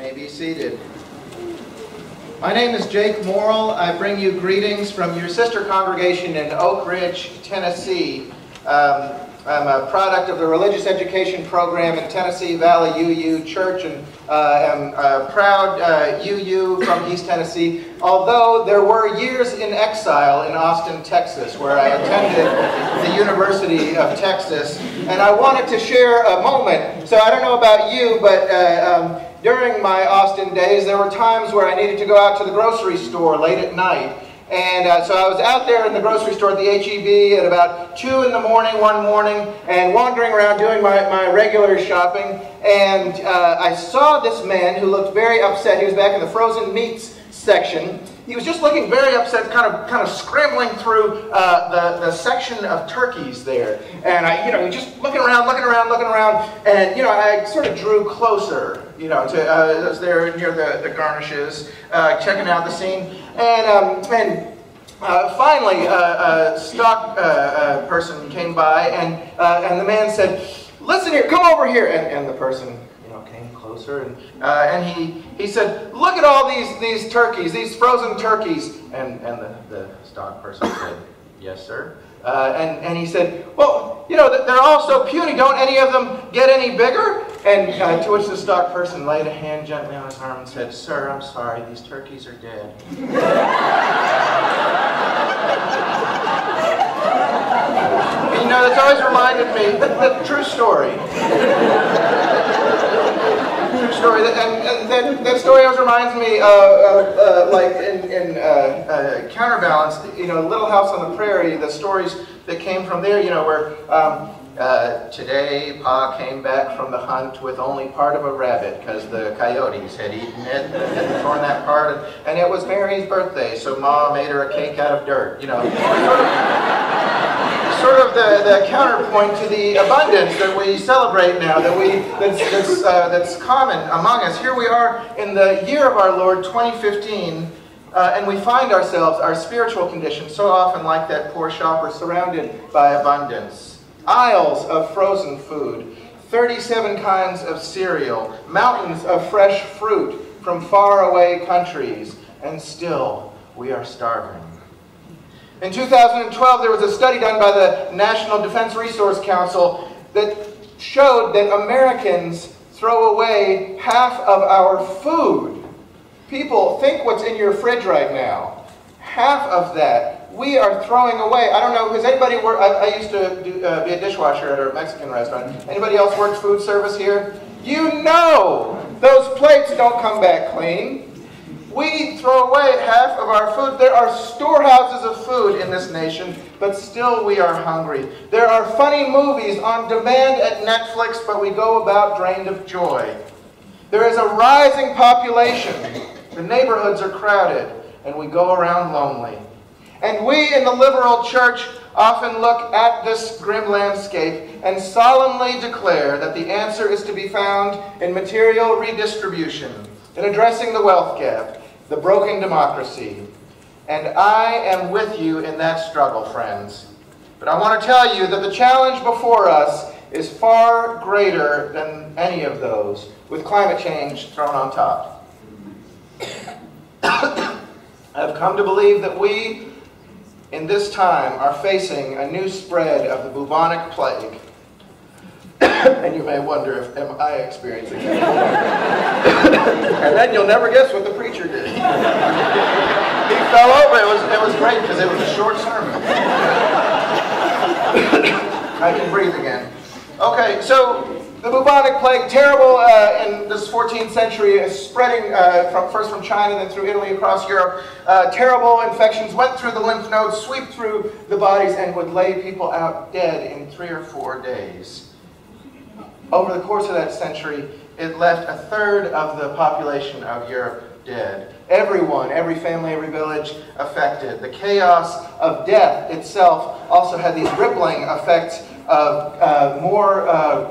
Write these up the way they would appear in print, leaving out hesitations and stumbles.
may be seated. My name is Jake Morrill. I bring you greetings from your sister congregation in Oak Ridge, Tennessee. I'm a product of the religious education program in Tennessee Valley UU Church, and am a proud UU from East Tennessee, although there were years in exile in Austin, Texas, where I attended the University of Texas. And I wanted to share a moment. So I don't know about you, but during my Austin days, there were times where I needed to go out to the grocery store late at night. And so I was out there in the grocery store at the HEB at about 2 in the morning one morning and wandering around doing my regular shopping. And I saw this man who looked very upset. He was back in the frozen meats section. He was just looking very upset, kind of scrambling through the section of turkeys there. And I, just looking around, and I sort of drew closer, I was there near the garnishes, checking out the scene, and finally a stock person came by, and the man said, "Listen here, come over here," and the person came closer, and he said, "Look at all these turkeys, these frozen turkeys." And the stock person said, "Yes, sir." And he said, "Well, they're all so puny. Don't any of them get any bigger?" And to which the stock person laid a hand gently on his arm and said, "Sir, I'm sorry, these turkeys are dead." That's always reminded me, that true story. True story. And that story always reminds me of like in Counterbalance, Little House on the Prairie, the stories that came from there, where today Pa came back from the hunt with only part of a rabbit because the coyotes had eaten it and torn that part, and it was Mary's birthday, so Ma made her a cake out of dirt, Sort of the counterpoint to the abundance that we celebrate now, that's common among us. Here we are in the year of our Lord 2015, and we find ourselves, our spiritual condition, so often like that poor shopper, surrounded by abundance. Aisles of frozen food, 37 kinds of cereal, mountains of fresh fruit from faraway countries, and still we are starving. In 2012, there was a study done by the National Defense Resource Council that showed that Americans throw away half of our food. People, think what's in your fridge right now. Half of that we are throwing away. I don't know, has anybody worked, I used to be a dishwasher at a Mexican restaurant. Anybody else worked food service here? Those plates don't come back clean. We throw away half of our food. There are storehouses of food in this nation, but still we are hungry. There are funny movies on demand at Netflix, but we go about drained of joy. There is a rising population. The neighborhoods are crowded, and we go around lonely. And we in the liberal church often look at this grim landscape and solemnly declare that the answer is to be found in material redistribution, in addressing the wealth gap, the broken democracy. And I am with you in that struggle, friends. But I want to tell you that the challenge before us is far greater than any of those, with climate change thrown on top. I've come to believe that we, in this time, are facing a new spread of the bubonic plague. And you may wonder, am I experiencing it? And then you'll never guess what the preacher did. He fell over. It was great because it was a short sermon. I can breathe again. Okay, so the bubonic plague, terrible in this 14th century, is spreading first from China, then through Italy, across Europe. Terrible infections went through the lymph nodes, sweep through the bodies, and would lay people out dead in 3 or 4 days. Over the course of that century, it left 1/3 of the population of Europe dead. Everyone, every family, every village affected. The chaos of death itself also had these rippling effects of more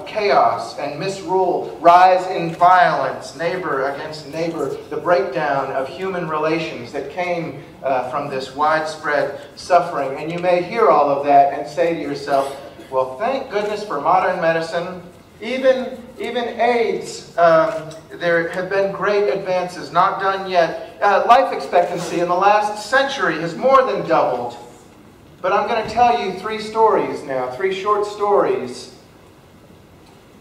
chaos and misrule, rise in violence, neighbor against neighbor, the breakdown of human relations that came from this widespread suffering. And you may hear all of that and say to yourself, well, thank goodness for modern medicine. Even Even AIDS, there have been great advances, not done yet. Life expectancy in the last century has more than doubled. But I'm going to tell you 3 stories now, 3 short stories.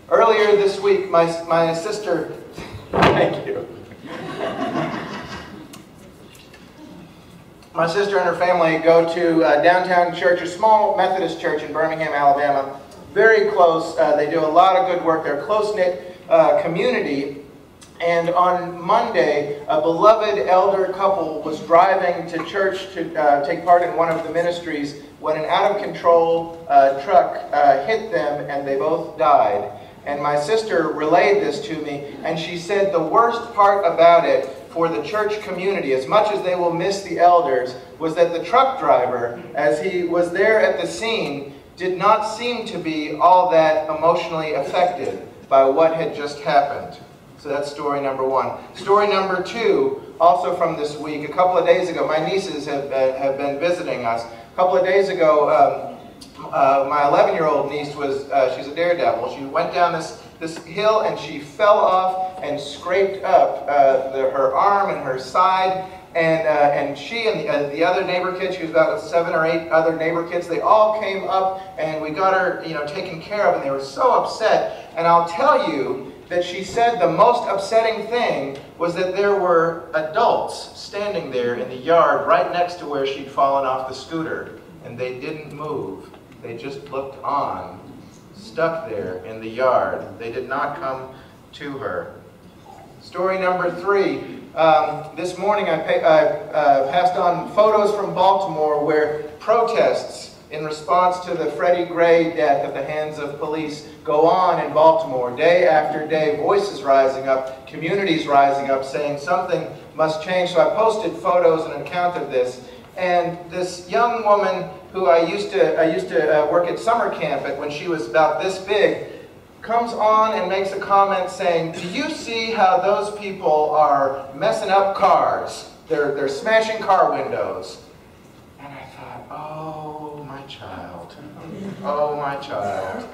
Earlier this week, my sister, thank you. My sister and her family go to downtown church, a small Methodist church in Birmingham, Alabama. Very close. They do a lot of good work. They're a close-knit community. And on Monday, a beloved elder couple was driving to church to take part in one of the ministries when an out-of-control truck hit them, and they both died. And my sister relayed this to me, and she said the worst part about it for the church community, as much as they will miss the elders, was that the truck driver, as he was there at the scene, did not seem to be all that emotionally affected by what had just happened. So that's story number 1. Story number 2, also from this week. A couple of days ago, my nieces have been visiting us. A couple of days ago, my 11-year-old niece she's a daredevil. She went down this hill and she fell off and scraped up her arm and her side. And she and the other neighbor kids, she was about 7 or 8 other neighbor kids, they all came up and we got her, taken care of, and they were so upset. And I'll tell you that she said the most upsetting thing was that there were adults standing there in the yard right next to where she'd fallen off the scooter, and they didn't move. They just looked on, stuck there in the yard. They did not come to her. Story number 3. This morning I passed on photos from Baltimore where protests in response to the Freddie Gray death at the hands of police go on in Baltimore day after day. Voices rising up, communities rising up saying something must change. So I posted photos and an account of this. And this young woman who I used to work at summer camp at when she was about this big, comes on and makes a comment saying, "Do you see how those people are messing up cars? They're smashing car windows." And I thought, oh my child, oh my child.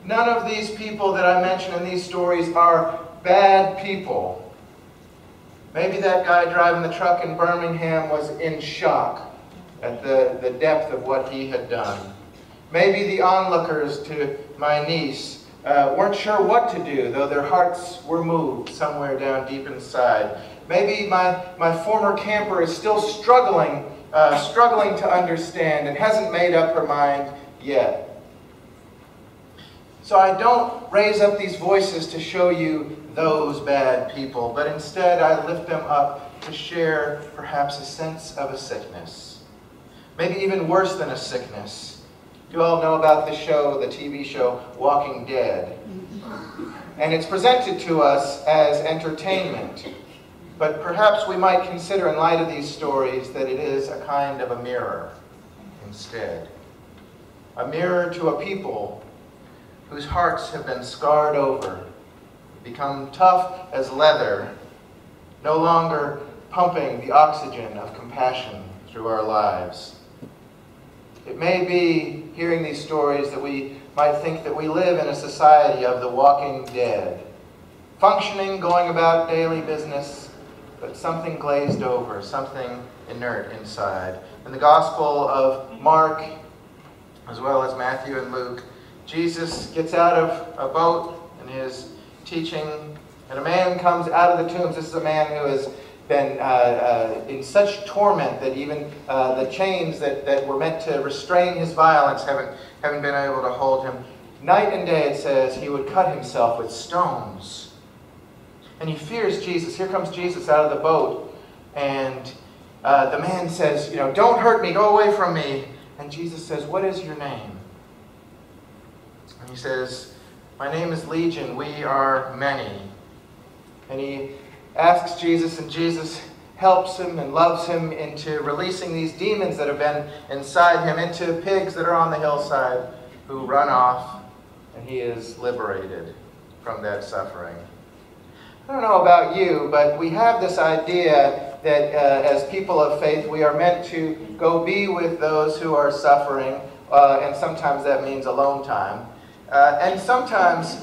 None of these people that I mention in these stories are bad people. Maybe that guy driving the truck in Birmingham was in shock at the depth of what he had done. Maybe the onlookers to my niece weren't sure what to do, though their hearts were moved somewhere down deep inside. Maybe my former camper is still struggling to understand and hasn't made up her mind yet. So I don't raise up these voices to show you those bad people, but instead I lift them up to share perhaps a sense of a sickness. Maybe even worse than a sickness. You all know about the show, the TV show, Walking Dead. And it's presented to us as entertainment. But perhaps we might consider, in light of these stories, that it is a kind of a mirror instead. A mirror to a people whose hearts have been scarred over, become tough as leather, no longer pumping the oxygen of compassion through our lives. It may be, hearing these stories, that we might think that we live in a society of the walking dead, functioning, going about daily business, but something glazed over, something inert inside. In the Gospel of Mark, as well as Matthew and Luke, Jesus gets out of a boat in his teaching, and a man comes out of the tombs. This is a man who has been in such torment that even the chains that were meant to restrain his violence haven't been able to hold him. Night and day, it says, he would cut himself with stones. And he fears Jesus. Here comes Jesus out of the boat, and the man says, "Don't hurt me, go away from me." And Jesus says, "What is your name?" And he says, "My name is Legion, we are many." And he asks Jesus, and Jesus helps him and loves him into releasing these demons that have been inside him into pigs that are on the hillside who run off, and he is liberated from that suffering. I don't know about you, but we have this idea that as people of faith, we are meant to go be with those who are suffering, and sometimes that means alone time. And sometimes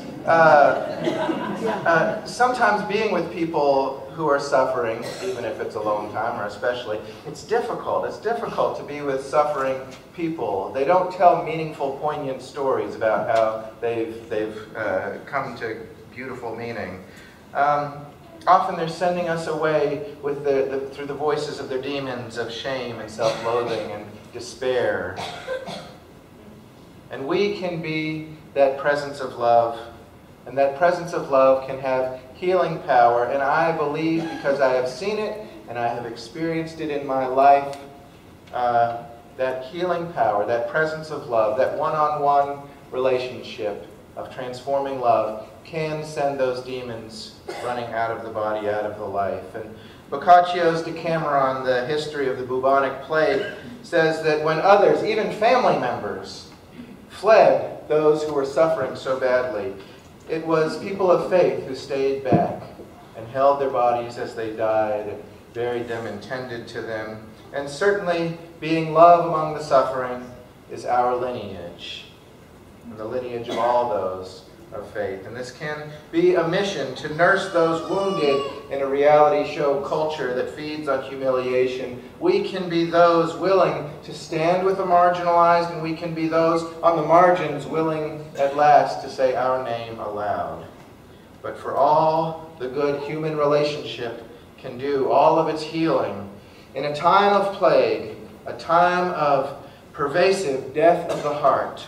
Sometimes being with people who are suffering, even if it's alone time or especially, it's difficult. It's difficult to be with suffering people. They don't tell meaningful, poignant stories about how they've come to beautiful meaning. Often they're sending us away with through the voices of their demons of shame and self-loathing and despair. And we can be that presence of love, and that presence of love can have healing power. And I believe, because I have seen it and I have experienced it in my life, that healing power, that presence of love, that one-on-one relationship of transforming love can send those demons running out of the body, out of the life. And Boccaccio's Decameron, the history of the bubonic plague, says that when others, even family members, fled those who were suffering so badly, it was people of faith who stayed back and held their bodies as they died, and buried them and tended to them. And certainly, being love among the suffering is our lineage, and the lineage of all those of faith. And this can be a mission to nurse those wounded in a reality show culture that feeds on humiliation. We can be those willing to stand with the marginalized, and we can be those on the margins willing at last to say our name aloud. But for all the good human relationship can do, all of its healing, in a time of plague, a time of pervasive death of the heart,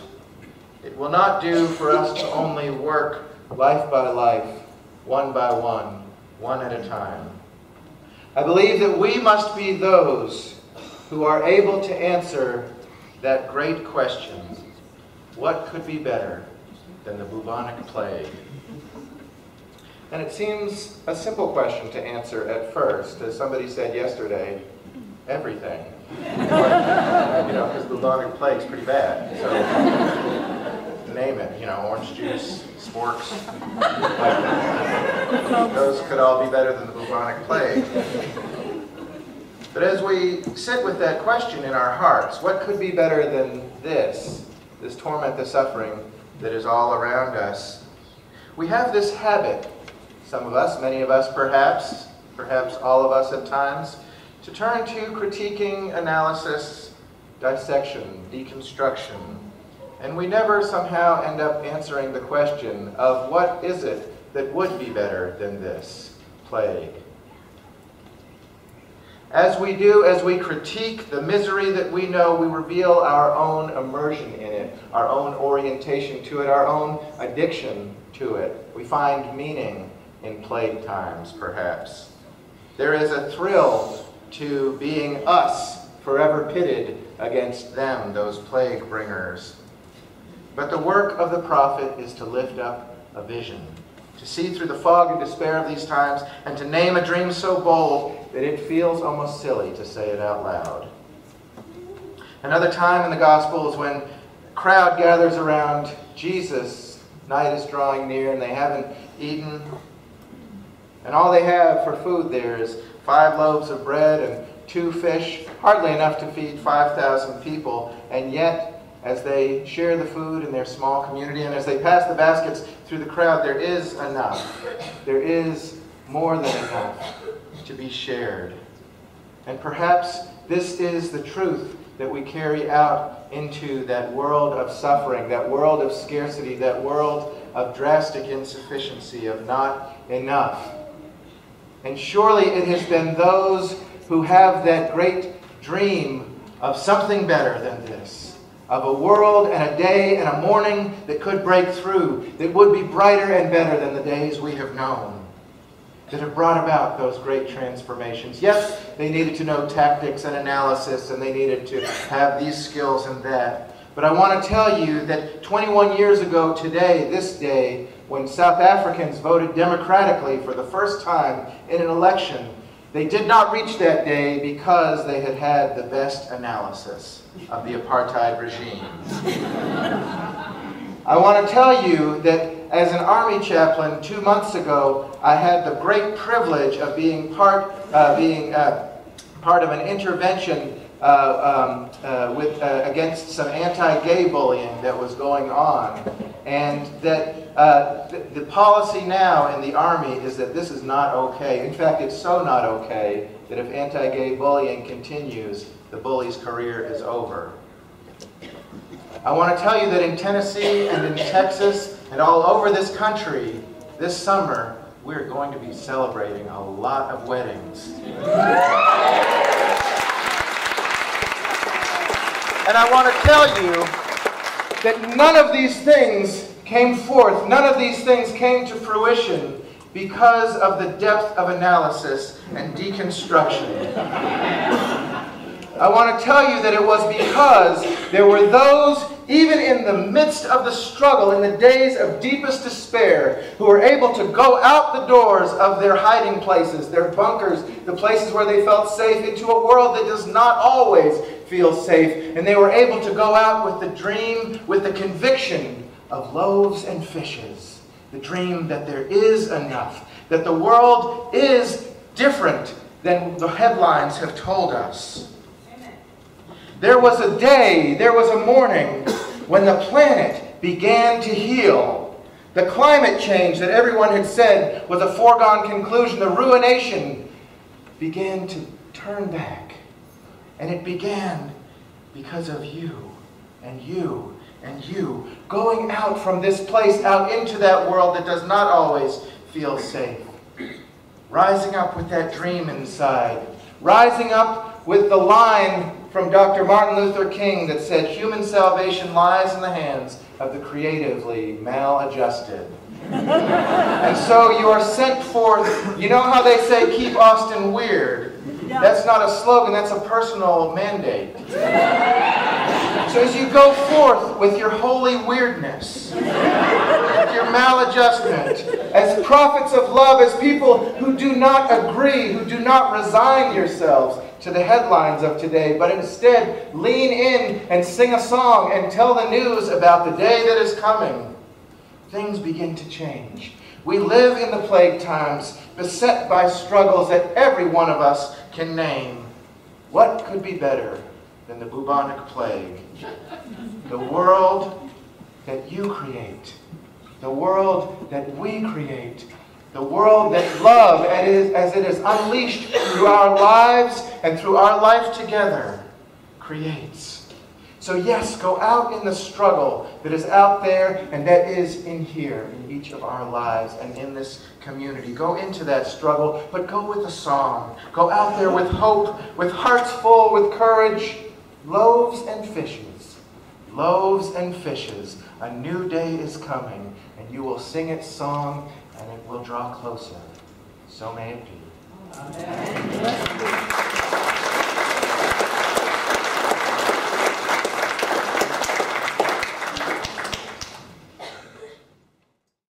it will not do for us to only work life by life, one by one at a time. I believe that we must be those who are able to answer that great question: what could be better than the bubonic plague? And it seems a simple question to answer at first. As somebody said yesterday, everything. Because the bubonic plague's pretty bad. So name it, orange juice, sporks. Those could all be better than the bubonic plague. But as we sit with that question in our hearts, what could be better than this torment, this suffering that is all around us? We have this habit, some of us, many of us perhaps all of us at times, to turn to critiquing, analysis, dissection, deconstruction. And we never somehow end up answering the question of what is it that would be better than this plague. As we do, as we critique the misery that we know, we reveal our own immersion in it, our own orientation to it, our own addiction to it. We find meaning in plague times, perhaps. There is a thrill to being us, forever pitted against them, those plague bringers. But the work of the prophet is to lift up a vision, to see through the fog and despair of these times, and to name a dream so bold that it feels almost silly to say it out loud. Another time in the Gospel is when a crowd gathers around Jesus. Night is drawing near, and they haven't eaten. And all they have for food there is 5 loaves of bread and 2 fish, hardly enough to feed 5,000 people. And yet, as they share the food in their small community, and as they pass the baskets through the crowd, there is enough. There is more than enough to be shared. And perhaps this is the truth that we carry out into that world of suffering, that world of scarcity, that world of drastic insufficiency, of not enough. And surely it has been those who have that great dream of something better than this, of a world and a day and a morning that could break through, that would be brighter and better than the days we have known, that have brought about those great transformations. Yes, they needed to know tactics and analysis, and they needed to have these skills and that. But I want to tell you that 21 years ago today, this day, when South Africans voted democratically for the first time in an election, they did not reach that day because they had had the best analysis of the apartheid regime. I want to tell you that as an Army chaplain 2 months ago, I had the great privilege of being part of an intervention against some anti-gay bullying that was going on, and that the policy now in the Army is that this is not okay. In fact, it's so not okay that if anti-gay bullying continues, the bully's career is over. I want to tell you that in Tennessee and in Texas and all over this country, this summer, we're going to be celebrating a lot of weddings. And I want to tell you that none of these things came forth, none of these things came to fruition because of the depth of analysis and deconstruction. I want to tell you that it was because there were those, even in the midst of the struggle, in the days of deepest despair, who were able to go out the doors of their hiding places, their bunkers, the places where they felt safe, into a world that does not always feel safe. And they were able to go out with the dream, with the conviction of loaves and fishes. The dream that there is enough, that the world is different than the headlines have told us. There was a day, there was a morning when the planet began to heal. The climate change that everyone had said was a foregone conclusion, the ruination, began to turn back. And it began because of you and you and you going out from this place out into that world that does not always feel safe. Rising up with that dream inside. Rising up with the line from Dr. Martin Luther King that said, human salvation lies in the hands of the creatively maladjusted. And so you are sent forth. You know how they say, keep Austin weird? That's not a slogan, that's a personal mandate. So as you go forth with your holy weirdness, with your maladjustment, as prophets of love, as people who do not agree, who do not resign yourselves to the headlines of today, but instead lean in and sing a song and tell the news about the day that is coming, things begin to change. We live in the plague times, beset by struggles that every one of us can name. What could be better than the bubonic plague? The world that you create, the world that we create, the world that love, as it is unleashed through our lives and through our life together, creates. So yes, go out in the struggle that is out there and that is in here, in each of our lives and in this community. Go into that struggle, but go with a song. Go out there with hope, with hearts full, with courage. Loaves and fishes, loaves and fishes. A new day is coming, and you will sing its song, and it will draw closer. So may it be.